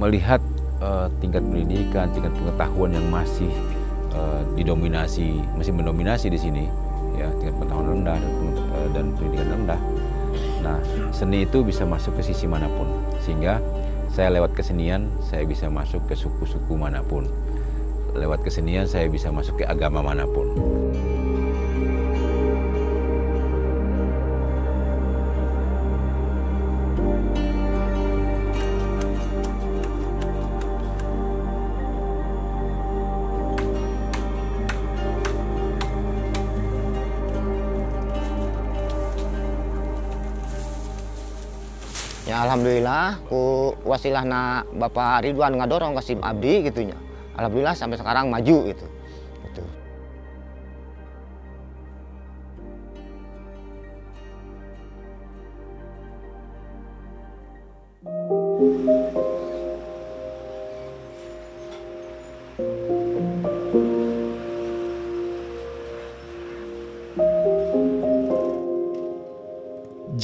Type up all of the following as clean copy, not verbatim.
melihat tingkat pendidikan, tingkat pengetahuan yang masih masih mendominasi di sini, ya, tingkat pengetahuan rendah dan pendidikan rendah. Nah, seni itu bisa masuk ke sisi manapun, sehingga saya lewat kesenian saya bisa masuk ke suku-suku manapun, lewat kesenian saya bisa masuk ke agama manapun. Ya alhamdulillah ku wasilahna Bapak Ridwan ngadorong Kasim Abdi gitunya. Alhamdulillah sampai sekarang maju gitu. Gitu.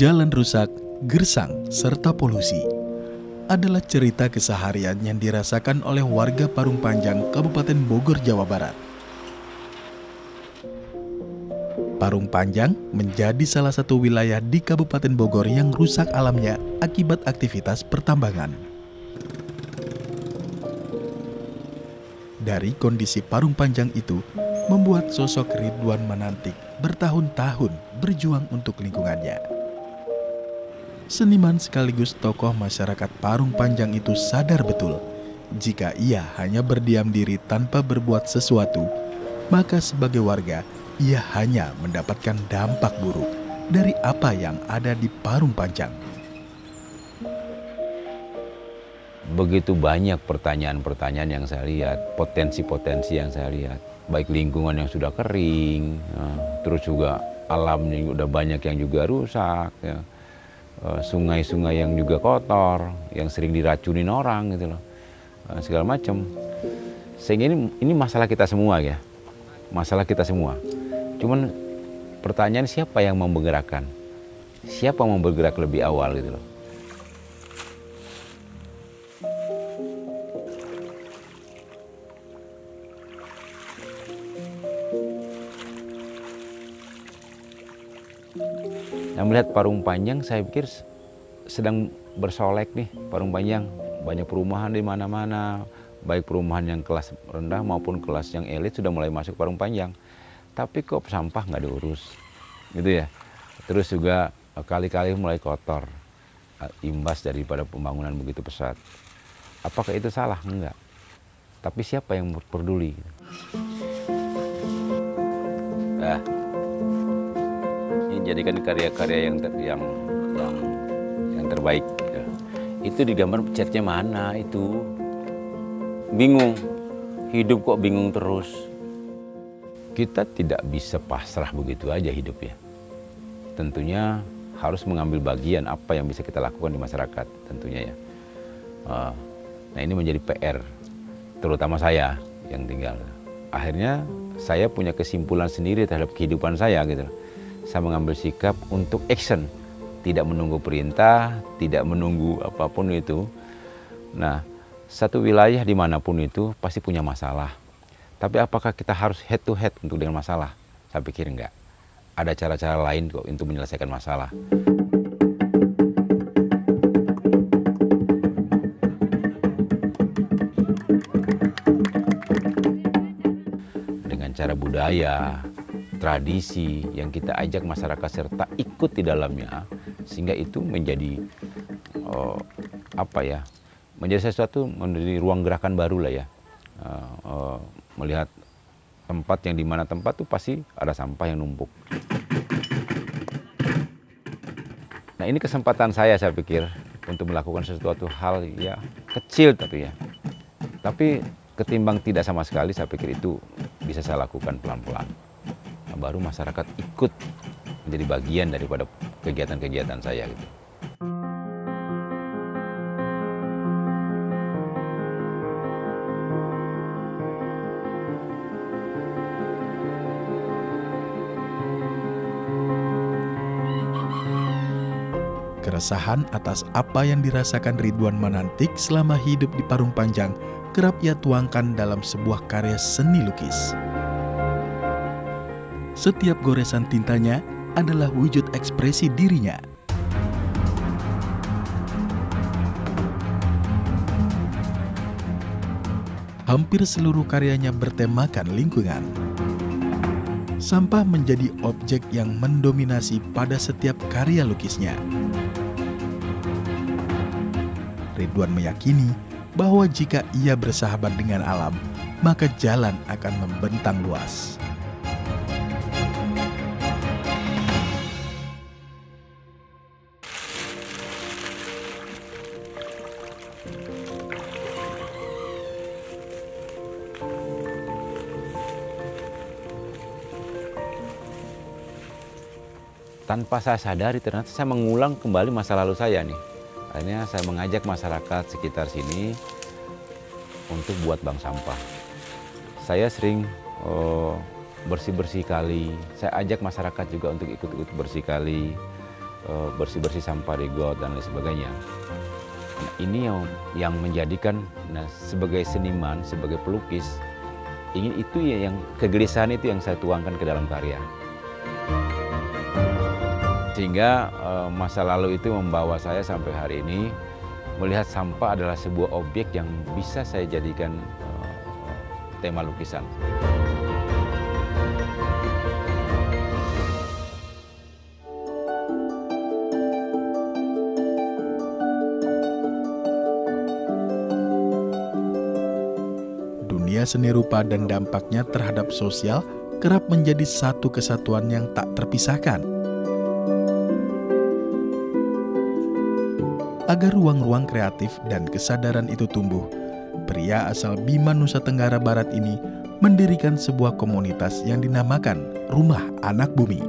Jalan rusak, gersang, serta polusi adalah cerita keseharian yang dirasakan oleh warga Parung Panjang, Kabupaten Bogor, Jawa Barat. Parung Panjang menjadi salah satu wilayah di Kabupaten Bogor yang rusak alamnya akibat aktivitas pertambangan. Dari kondisi Parung Panjang itu, membuat sosok Ridwan Manantik bertahun-tahun berjuang untuk lingkungannya. Seniman sekaligus tokoh masyarakat Parung Panjang itu sadar betul, jika ia hanya berdiam diri tanpa berbuat sesuatu, maka sebagai warga, ia hanya mendapatkan dampak buruk dari apa yang ada di Parung Panjang. Begitu banyak pertanyaan-pertanyaan yang saya lihat, potensi-potensi yang saya lihat, baik lingkungan yang sudah kering, terus juga alamnya udah banyak yang juga rusak, ya. Sungai-sungai yang juga kotor, yang sering diracunin orang gitu loh, segala macam. Sehingga ini masalah kita semua ya, masalah kita semua. Cuman pertanyaan siapa yang mau bergerakkan, siapa mau bergerak lebih awal gitu loh. Nah, melihat Parung Panjang, saya pikir sedang bersolek nih Parung Panjang. Banyak perumahan di mana-mana, baik perumahan yang kelas rendah maupun kelas yang elit sudah mulai masuk Parung Panjang. Tapi kok sampah nggak diurus, gitu ya. Terus juga kali-kali mulai kotor, imbas daripada pembangunan begitu pesat. Apakah itu salah? Enggak. Tapi siapa yang peduli? Nah, jadikan karya-karya yang terbaik. Ya. Itu digambar catnya mana itu? Bingung, hidup kok bingung terus. Kita tidak bisa pasrah begitu aja hidup ya. Tentunya harus mengambil bagian apa yang bisa kita lakukan di masyarakat tentunya ya. Nah ini menjadi PR, terutama saya yang tinggal. Akhirnya saya punya kesimpulan sendiri terhadap kehidupan saya gitu. Saya mengambil sikap untuk action, tidak menunggu perintah, tidak menunggu apapun itu. Nah, satu wilayah dimanapun itu pasti punya masalah. Tapi apakah kita harus head to head untuk dengan masalah? Saya pikir enggak. Ada cara-cara lain kok untuk menyelesaikan masalah. Dengan cara budaya, tradisi yang kita ajak masyarakat serta ikut di dalamnya, sehingga itu menjadi menjadi sesuatu, menjadi ruang gerakan baru lah ya. Melihat tempat yang dimana tempat tuh pasti ada sampah yang numpuk. Nah ini kesempatan saya pikir untuk melakukan sesuatu hal ya kecil tapi ketimbang tidak sama sekali, saya pikir itu bisa saya lakukan pelan-pelan. Baru masyarakat ikut menjadi bagian daripada kegiatan-kegiatan saya gitu. keresahan atas apa yang dirasakan Ridwan Manantik selama hidup di Parung Panjang kerap ia tuangkan dalam sebuah karya seni lukis. Setiap goresan tintanya adalah wujud ekspresi dirinya. Hampir seluruh karyanya bertemakan lingkungan. Sampah menjadi objek yang mendominasi pada setiap karya lukisnya. Ridwan meyakini bahwa jika ia bersahabat dengan alam, maka jalan akan membentang luas. Tanpa saya sadari ternyata saya mengulang kembali masa lalu saya nih. Akhirnya saya mengajak masyarakat sekitar sini untuk buat bank sampah. Saya sering bersih-bersih kali. Saya ajak masyarakat juga untuk ikut-ikut bersih kali, bersih-bersih sampah di got dan lain sebagainya. Nah, ini yang menjadikan sebagai seniman, sebagai pelukis, ingin itu ya, yang kegelisahan itu yang saya tuangkan ke dalam karya. Sehingga masa lalu itu membawa saya sampai hari ini melihat sampah adalah sebuah objek yang bisa saya jadikan tema lukisan. Dunia seni rupa dan dampaknya terhadap sosial kerap menjadi satu kesatuan yang tak terpisahkan. Agar ruang-ruang kreatif dan kesadaran itu tumbuh, pria asal Bima, Nusa Tenggara Barat ini mendirikan sebuah komunitas yang dinamakan Rumah Anak Bumi.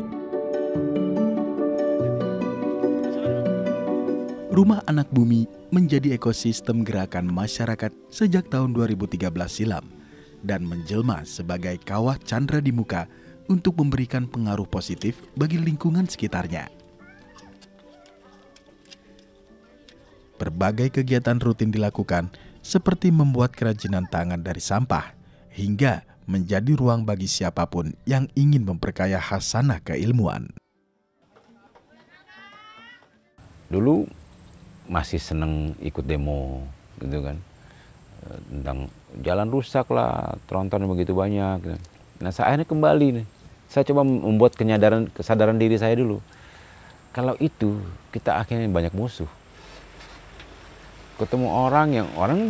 Rumah Anak Bumi menjadi ekosistem gerakan masyarakat sejak tahun 2013 silam dan menjelma sebagai kawah candra di muka untuk memberikan pengaruh positif bagi lingkungan sekitarnya. Berbagai kegiatan rutin dilakukan, seperti membuat kerajinan tangan dari sampah, hingga menjadi ruang bagi siapapun yang ingin memperkaya khasanah keilmuan. Dulu masih seneng ikut demo, gitu kan, tentang jalan rusak lah, tronton begitu banyak. Nah, saya akhirnya kembali nih. Saya coba membuat kesadaran diri saya dulu. Kalau itu, kita akhirnya banyak musuh. Ketemu orang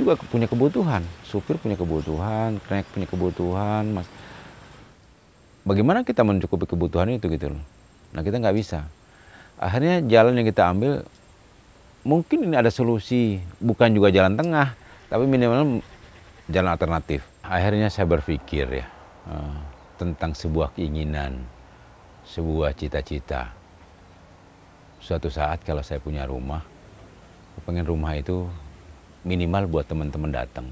juga punya kebutuhan, supir punya kebutuhan, kenek punya kebutuhan, mas. Bagaimana kita mencukupi kebutuhan itu gitu loh? Nah, kita nggak bisa. Akhirnya jalan yang kita ambil, mungkin ini ada solusi, bukan juga jalan tengah, tapi minimal jalan alternatif. Akhirnya saya berpikir ya tentang sebuah keinginan, sebuah cita-cita. Suatu saat kalau saya punya rumah, aku pengen rumah itu minimal buat teman-teman datang.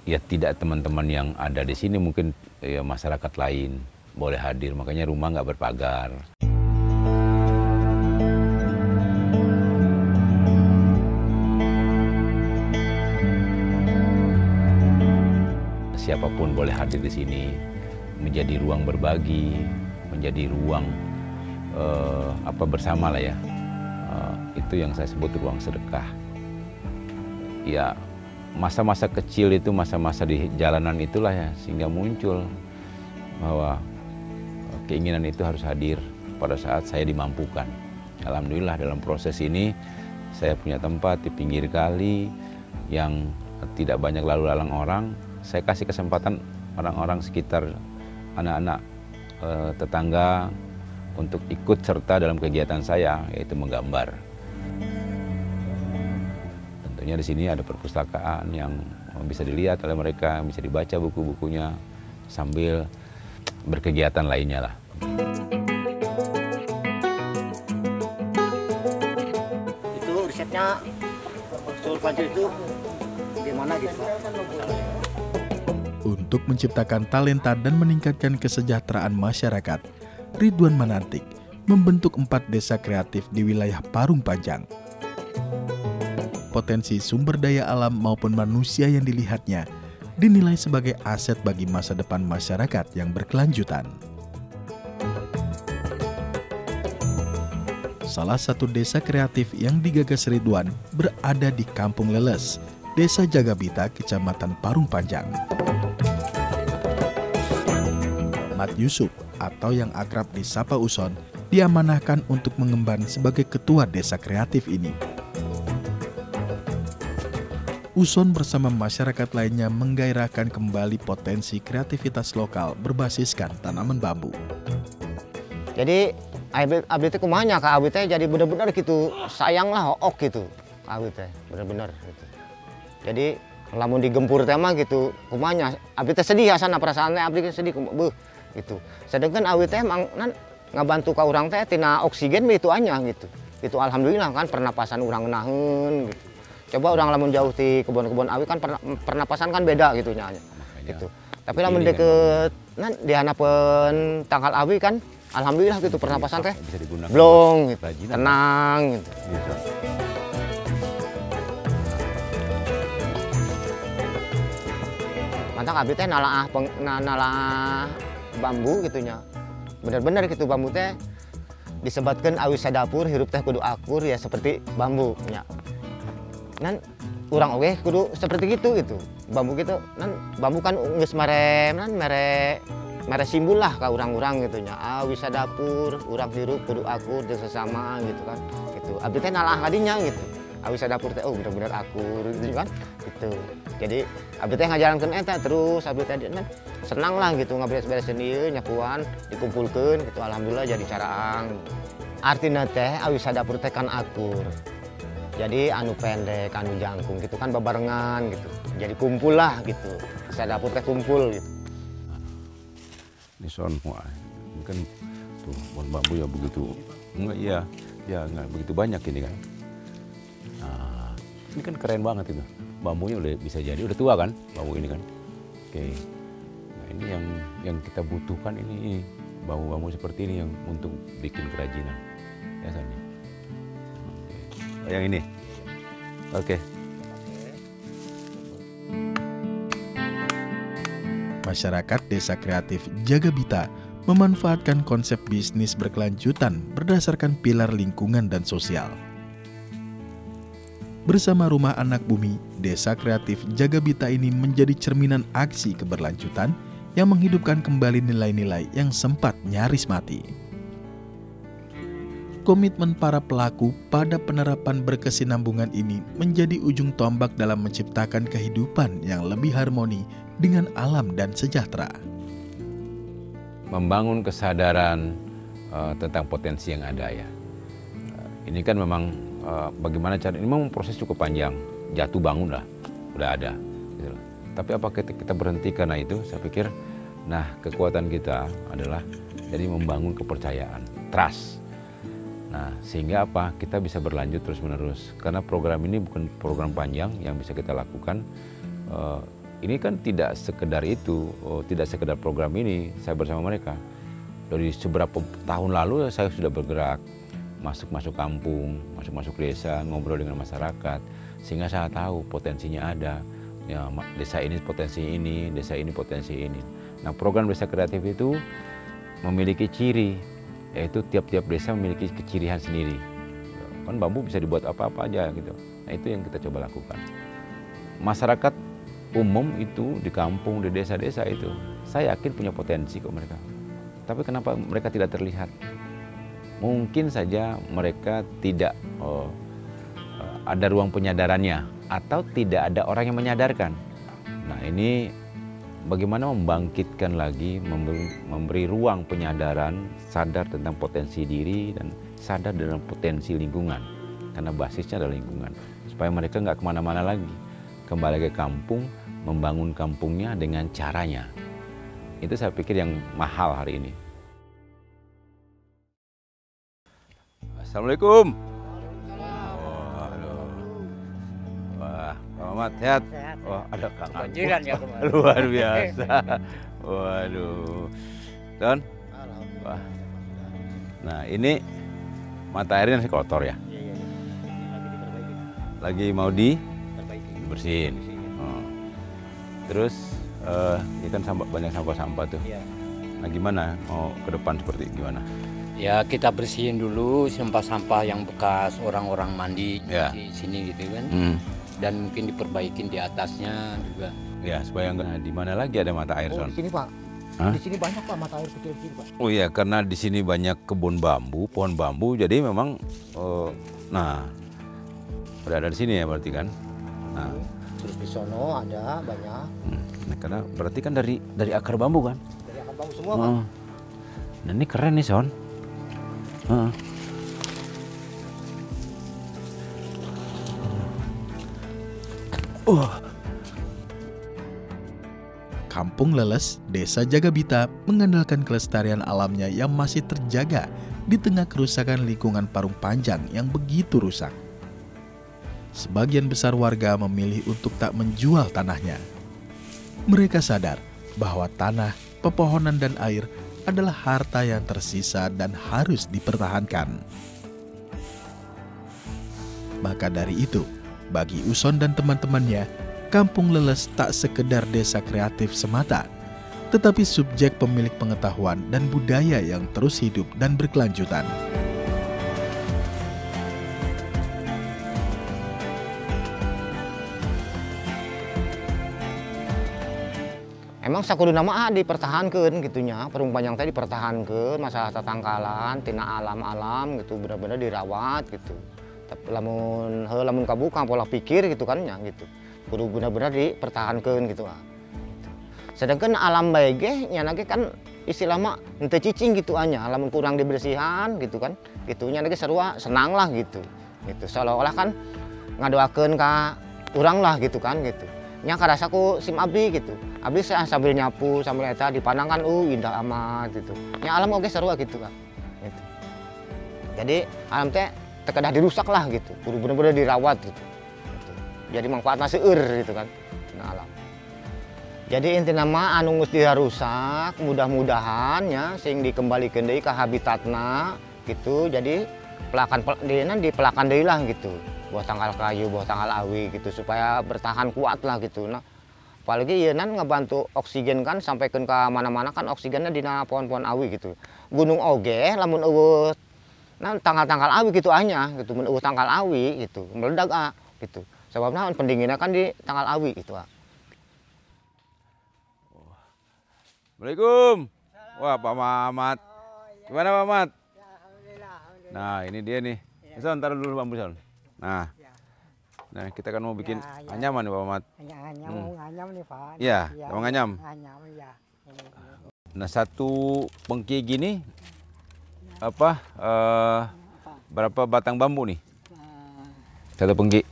Ya tidak teman-teman yang ada di sini, mungkin ya masyarakat lain boleh hadir. Makanya rumah nggak berpagar. Siapapun boleh hadir di sini, menjadi ruang berbagi, menjadi ruang bersama lah ya. Itu yang saya sebut ruang sedekah. Ya, masa-masa kecil itu, masa-masa di jalanan itulah ya, sehingga muncul bahwa keinginan itu harus hadir pada saat saya dimampukan. Alhamdulillah dalam proses ini saya punya tempat di pinggir kali yang tidak banyak lalu lalang orang. Saya kasih kesempatan orang-orang sekitar, anak-anak tetangga untuk ikut serta dalam kegiatan saya, yaitu menggambar. Tentunya di sini ada perpustakaan yang bisa dilihat oleh mereka, bisa dibaca buku-bukunya sambil berkegiatan lainnya lah. Itu risetnya soal Fajri itu gimana gitu Pak? Untuk menciptakan talenta dan meningkatkan kesejahteraan masyarakat, Ridwan Manantik membentuk 4 desa kreatif di wilayah Parung Panjang. Potensi sumber daya alam maupun manusia yang dilihatnya dinilai sebagai aset bagi masa depan masyarakat yang berkelanjutan. Salah satu desa kreatif yang digagas Ridwan berada di Kampung Leles, Desa Jagabita, Kecamatan Parung Panjang. Mat Yusuf atau yang akrab disapa Uson diamanahkan untuk mengemban sebagai ketua desa kreatif ini. Uson bersama masyarakat lainnya menggairahkan kembali potensi kreativitas lokal berbasiskan tanaman bambu. Jadi abdi teh kumanya ka abdi teh jadi bener-bener gitu sayang lah hook gitu abdi teh bener-bener gitu. Jadi lamun digempur teh mah gitu kumanya abdi teh sedih asana perasaannya abdi sedih beuh gitu. Sedangkan abdi teh emang ngabantu ka urang teh tina oksigen itu anya gitu. Itu alhamdulillah kan pernapasan urang ngeunaheun gitu. Coba urang lamun jauh di kebun-kebun abdi kan pernapasan kan beda gitu nya gitu. Tapi lamun deket di hanapeun tangkal abdi kan alhamdulillah gitu pernapasan teh blong gitu, tenang gitu. Mantap abdi teh nalaah bambu gitunya. Bener-bener gitu bambu teh disebutkan awi sadapur hirup teh kudu akur ya seperti bambu nya. Nan urang oge kudu seperti gitu. Bambu gitu nan bambu kan geus mere simbol lah ka urang-urang gitu nya. Awi sadapur, urang hirup kudu akur jeung sesama gitu kan. Gitu. Abdi teh nalaah kadinya gitu. Awi sadapur teh oh bener-bener akur gitu kan. Gitu. Jadi abdi teh ngajarankeun eta terus abdi teh senang lah gitu ngaberes-beresin ieu nyakuan dikumpulkeun gitu alhamdulillah jadi caraang. Artina teh awi sadapur teh kan akur. Jadi anu pendek, anu jangkung gitu kan babarengan gitu. Jadi kumpul lah gitu. Sadapur teh kumpul gitu. Ini soal kan tuh pohon bambu ya begitu enggak ya enggak begitu banyak ini kan. Nah, ini kan keren banget itu bambunya udah bisa jadi udah tua kan bambu ini kan. Oke, nah ini yang kita butuhkan ini bambu-bambu seperti ini yang untuk bikin kerajinan biasanya. Oke. Yang ini, oke. Masyarakat Desa Kreatif Jagabita memanfaatkan konsep bisnis berkelanjutan berdasarkan pilar lingkungan dan sosial. Bersama Rumah Anak Bumi, Desa Kreatif Jagabita ini menjadi cerminan aksi keberlanjutan yang menghidupkan kembali nilai-nilai yang sempat nyaris mati. Komitmen para pelaku pada penerapan berkesinambungan ini menjadi ujung tombak dalam menciptakan kehidupan yang lebih harmoni dengan alam dan sejahtera. Membangun kesadaran tentang potensi yang ada ya. Ini kan memang bagaimana cara, ini memang proses cukup panjang, jatuh bangun lah, udah ada. Gitu. Tapi apa kita berhenti karena itu? Saya pikir, nah kekuatan kita adalah jadi membangun kepercayaan, trust. Nah sehingga apa? Kita bisa berlanjut terus menerus. Karena program ini bukan program panjang yang bisa kita lakukan. Ini kan tidak sekedar itu, tidak sekedar program ini, saya bersama mereka. Dari seberapa tahun lalu saya sudah bergerak, masuk kampung, masuk desa, ngobrol dengan masyarakat. Sehingga saya tahu potensinya ada, ya, desa ini potensi ini, desa ini potensi ini. Nah program desa kreatif itu memiliki ciri, yaitu tiap-tiap desa memiliki kecirian sendiri. Kan bambu bisa dibuat apa-apa aja gitu. Nah itu yang kita coba lakukan. Masyarakat umum itu di kampung, di desa-desa itu, saya yakin punya potensi kok mereka. Tapi kenapa mereka tidak terlihat? Mungkin saja mereka tidak ada ruang penyadarannya atau tidak ada orang yang menyadarkan. Nah ini bagaimana membangkitkan lagi, memberi ruang penyadaran, sadar tentang potensi diri dan sadar dalam potensi lingkungan. Karena basisnya adalah lingkungan. Supaya mereka nggak kemana-mana lagi. Kembali ke kampung, membangun kampungnya dengan caranya. Itu saya pikir yang mahal hari ini. Assalamualaikum. Wah, Pak Mamat sehat? Wah, ada Kang Banjiran ya kemarin. Luar biasa. Waduh. Don? Wah. Nah ini mata airnya masih kotor ya? Iya. Ini lagi diperbaiki. Lagi mau dibersihin. Oh. Terus ini kan banyak sampah-sampah tuh. Iya. Nah gimana mau ke depan seperti gimana? Ya kita bersihin dulu sampah-sampah yang bekas orang-orang mandi Ya. di sini gitu kan. Dan mungkin diperbaikin di atasnya juga. Ya supaya nggak. Di mana lagi ada mata air, Oh, Son? di sini Pak. Hah? Di sini banyak Pak mata air kecil-kecil Pak. Oh iya, karena di sini banyak kebun bambu, pohon bambu, jadi memang, nah, udah ada di sini ya berarti kan? Nah, Terus di sono ada banyak. nah, karena berarti kan dari akar bambu kan? Dari akar bambu semua Pak. Oh. Nah ini keren nih, Son. Heeh. Kampung Leles, Desa Jagabita mengandalkan kelestarian alamnya yang masih terjaga di tengah kerusakan lingkungan Parung Panjang yang begitu rusak. Sebagian besar warga memilih untuk tak menjual tanahnya. Mereka sadar bahwa tanah, pepohonan, dan air adalah harta yang tersisa dan harus dipertahankan. Maka dari itu, bagi Uson dan teman-temannya, Kampung Leles tak sekedar desa kreatif semata, tetapi subjek pemilik pengetahuan dan budaya yang terus hidup dan berkelanjutan. Emang sakudu nama dipertahankan gitunya, Parung Panjang tadi dipertahankan, masalah tatangkalan, tina alam-alam gitu, benar-benar dirawat gitu. Tapi lamun kabuka pola pikir gitu kan ya gitu. Kudu benar-benar dipertahankan gitu ah. Sedangkan alam baik nya lagi kan istilah mah henteu cicing gitu anya, lamun kurang dibersihan gitu kan. Gitunya lagi sarua senang lah gitu. Gitu. Seolah-olah kan ngadoakeun ka urang lah gitu kan gitu. Nya karasaku sim abdi gitu. Abdi saya sambil nyapu sambil eta dipandang kan indah amat gitu. Nya alam oge sarua gitu kan. Gitu. Jadi alam teh terkedah dirusak lah gitu. Kudu bener-bener dirawat gitu. Jadi manfaatnya seueur gitu kan. Nah, alam. Jadi inti nama anu geus dirusak, mudah-mudahan ya sing dikembalikan deui ka habitatna gitu. Jadi di pelakan deui lah gitu. Buah tanggal kayu, buah tanggal awi gitu supaya bertahan kuat lah gitu. Nah, apalagi ieu nan ngebantu oksigen kan sampaikan ke mana-mana kan oksigennya dina pohon-pohon awi gitu. Gunung oge lamun eueuh nah tanggal-tanggal awi gitu anya gitu, mun eueuh tanggal awi gitu, meledak gitu. Sebabnya pendinginnya kan di tanggal awi gitu. Assalamualaikum. Wah, Pak Mamat. Gimana Pak Mamat? Nah, ini dia nih. Son, taruh dulu bambu, Son. Nah. Nah, kita kan mau bikin anyaman nih Pak Mamat. Nganyam nih Pak. Iya, mau nganyam. Nganyam ya. Nah, satu pengki gini apa berapa batang bambu nih? Satu pengki.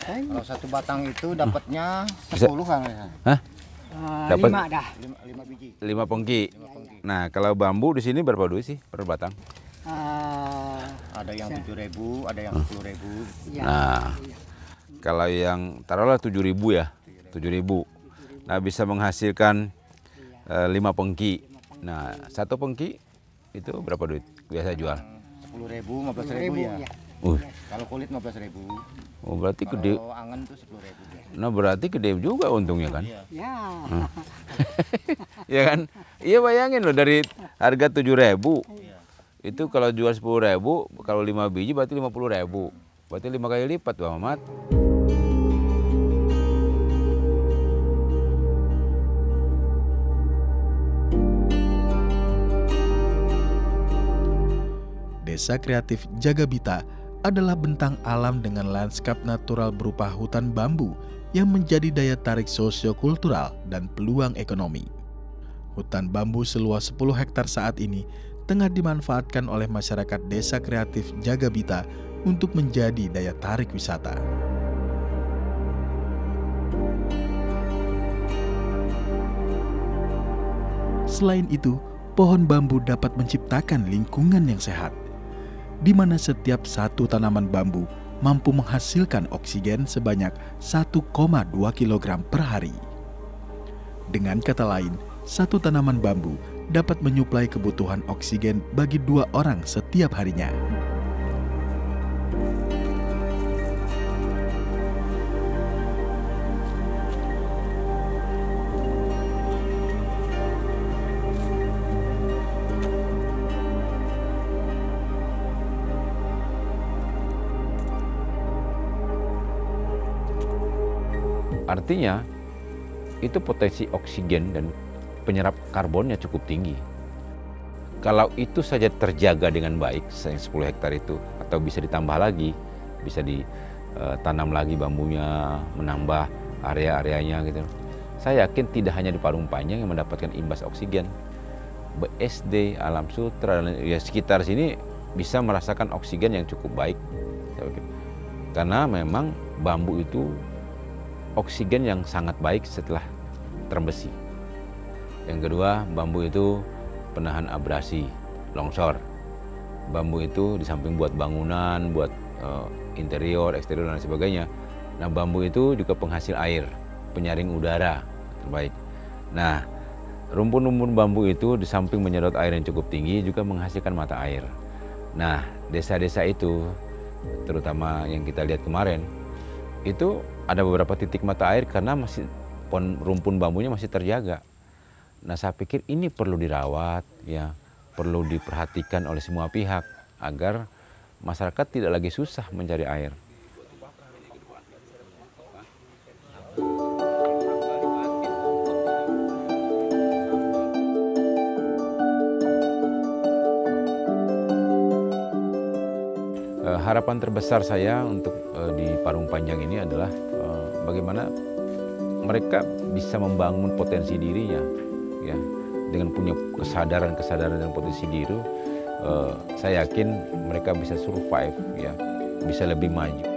Kalau satu batang itu dapatnya 10 kan ya. Hah? Dapat 5 dah. 5 biji. 5 pengki. Nah, kalau bambu di sini berapa duit sih per batang? Ada yang 7.000, ada yang 10.000. Ya. Nah, kalau yang taruhlah 7.000 ya, 7.000. Nah, bisa menghasilkan 5 pengki. Nah, satu pengki itu berapa duit biasa jual? 10.000, 15.000 ya. Kalau kulit 15.000. Oh, berarti gede. Kalau angan tuh 10.000. Nah, berarti gede juga untungnya kan? Ya. Iya kan? Iya, bayangin loh dari harga 7.000. Itu kalau jual 10.000, kalau 5 biji berarti 50.000. Berarti 5 kali lipat, Bang Mamat. Desa Kreatif Jagabita adalah bentang alam dengan lanskap natural berupa hutan bambu yang menjadi daya tarik sosiokultural dan peluang ekonomi. Hutan bambu seluas 10 hektar saat ini tengah dimanfaatkan oleh masyarakat Desa Kreatif Jagabita untuk menjadi daya tarik wisata. Selain itu, pohon bambu dapat menciptakan lingkungan yang sehat, di mana setiap satu tanaman bambu mampu menghasilkan oksigen sebanyak 1,2 kg per hari. Dengan kata lain, satu tanaman bambu dapat menyuplai kebutuhan oksigen bagi 2 orang setiap harinya. Artinya, itu potensi oksigen dan penyerap karbonnya cukup tinggi. Kalau itu saja terjaga dengan baik, 10 hektar itu, atau bisa ditambah lagi, bisa ditanam lagi bambunya, menambah area-areanya gitu. Saya yakin tidak hanya di Parung Panjang yang mendapatkan imbas oksigen, BSD, Alam Sutra, dan ya sekitar sini bisa merasakan oksigen yang cukup baik. Karena memang bambu itu oksigen yang sangat baik setelah term besi. Yang kedua, bambu itu penahan abrasi, longsor. Bambu itu di samping buat bangunan, buat interior, eksterior, dan sebagainya. Nah, bambu itu juga penghasil air, penyaring udara terbaik. Nah, rumpun-rumpun bambu itu di samping menyedot air yang cukup tinggi juga menghasilkan mata air. Nah, desa-desa itu, terutama yang kita lihat kemarin, itu ada beberapa titik mata air karena masih rumpun bambunya masih terjaga. Nah, saya pikir ini perlu dirawat, ya, perlu diperhatikan oleh semua pihak agar masyarakat tidak lagi susah mencari air. Harapan terbesar saya untuk di Parung Panjang ini adalah bagaimana mereka bisa membangun potensi dirinya, ya, dengan punya kesadaran dan potensi diri. Saya yakin mereka bisa survive, ya, bisa lebih maju.